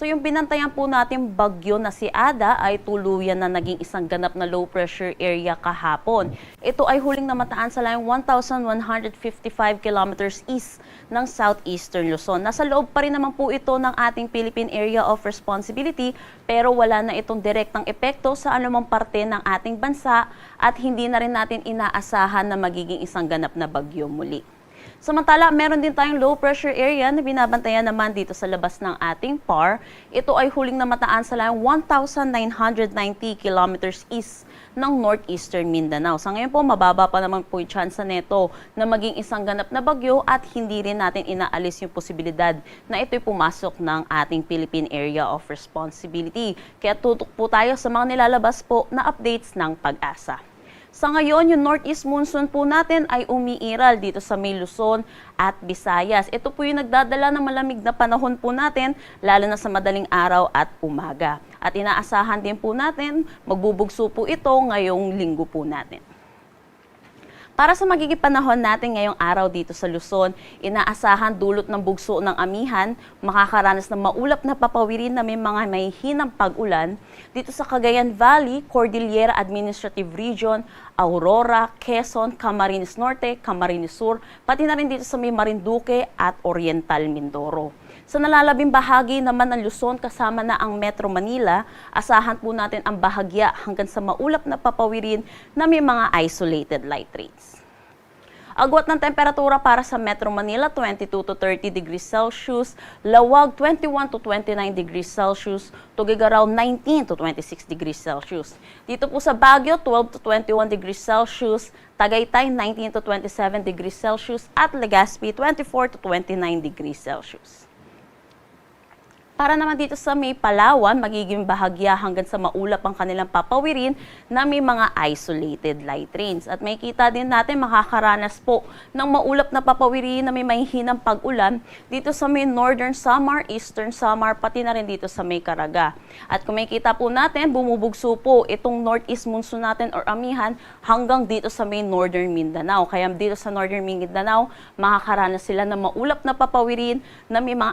So yung binantayan po natin bagyo na si Ada ay tuluyan na naging isang ganap na low pressure area kahapon. Ito ay huling namataan sa layong 1,155 kilometers east ng southeastern Luzon. Nasa loob pa rin naman po ito ng ating Philippine Area of Responsibility pero wala na itong direktang epekto sa anumang parte ng ating bansa at hindi na rin natin inaasahan na magiging isang ganap na bagyo muli. Samantala, meron din tayong low pressure area na binabantayan naman dito sa labas ng ating PAR. Ito ay huling namataan sa layong 1,990 kilometers east ng northeastern Mindanao. Sa ngayon po, mababa pa naman po yung tsansa nito na maging isang ganap na bagyo at hindi rin natin inaalis yung posibilidad na ito'y pumasok ng ating Philippine Area of Responsibility. Kaya tutok po tayo sa mga nilalabas po na updates ng Pag-asa. Sa ngayon, yung northeast monsoon po natin ay umiiral dito sa may Luzon at Visayas. Ito po yung nagdadala ng malamig na panahon po natin, lalo na sa madaling araw at umaga. At inaasahan din po natin, magbubugso po ito ngayong linggo po natin. Para sa magiging panahon natin ngayong araw dito sa Luzon, inaasahan dulot ng bugso ng amihan, makakaranas ng maulap na papawirin na may mga mahihinang pag-ulan dito sa Cagayan Valley, Cordillera Administrative Region, Aurora, Quezon, Camarines Norte, Camarines Sur, pati na rin dito sa may Marinduque at Oriental Mindoro. Sa nalalabing bahagi naman ng Luzon kasama na ang Metro Manila, asahan po natin ang bahagya hanggang sa maulap na papawirin na may mga isolated light rains. Agwat ng temperatura para sa Metro Manila, 22 to 30 degrees Celsius, Lawag 21 to 29 degrees Celsius, Tuguegarao 19 to 26 degrees Celsius. Dito po sa Baguio, 12 to 21 degrees Celsius, Tagaytay 19 to 27 degrees Celsius, at Legazpi 24 to 29 degrees Celsius. Para naman dito sa may Palawan, magiging bahagya hanggang sa maulap ang kanilang papawirin na may mga isolated light rains. At may kita din natin makakaranas po ng maulap na papawirin na may mahihinang pag-ulan dito sa may Northern Samar, Eastern Samar, pati na rin dito sa may Caraga. At kung may kita po natin, bumubugso po itong northeast monsoon natin or amihan hanggang dito sa may Northern Mindanao. Kaya dito sa Northern Mindanao, makakaranas sila ng maulap na papawirin na may mga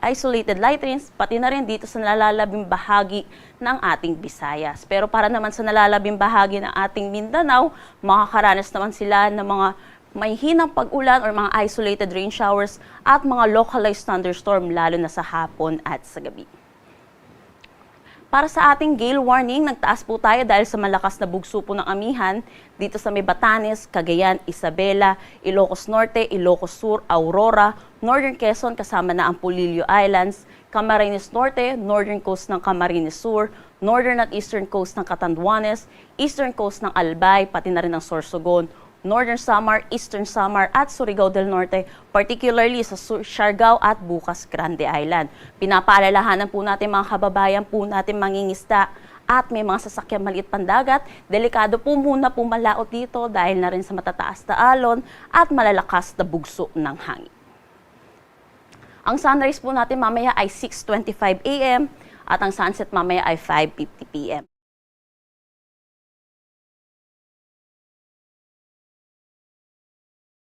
isolated light rains, pati na rin dito sa nalalabing bahagi ng ating Visayas. Pero para naman sa nalalabing bahagi ng ating Mindanao, makakaranas naman sila ng mga mahihinang pag-ulan or mga isolated rain showers at mga localized thunderstorm lalo na sa hapon at sa gabi. Para sa ating gale warning, nagtaas po tayo dahil sa malakas na bugso po ng amihan dito sa may Batanes, Cagayan, Isabela, Ilocos Norte, Ilocos Sur, Aurora, Northern Quezon kasama na ang Polillo Islands, Camarines Norte, Northern Coast ng Camarines Sur, Northern at Eastern Coast ng Catanduanes, Eastern Coast ng Albay, pati na rin ng Sorsogon, Northern Samar, Eastern Samar at Surigao del Norte, particularly sa Siargao at Bukas Grande Island. Pinapaalalahanan po natin mga kababayan po natin mangingisda at may mga sasakyang maliit pandagat. Delikado po muna pumalaot dito dahil na rin sa matataas na alon at malalakas na bugso ng hangin. Ang sunrise po natin mamaya ay 6:25 AM at ang sunset mamaya ay 5:50 PM.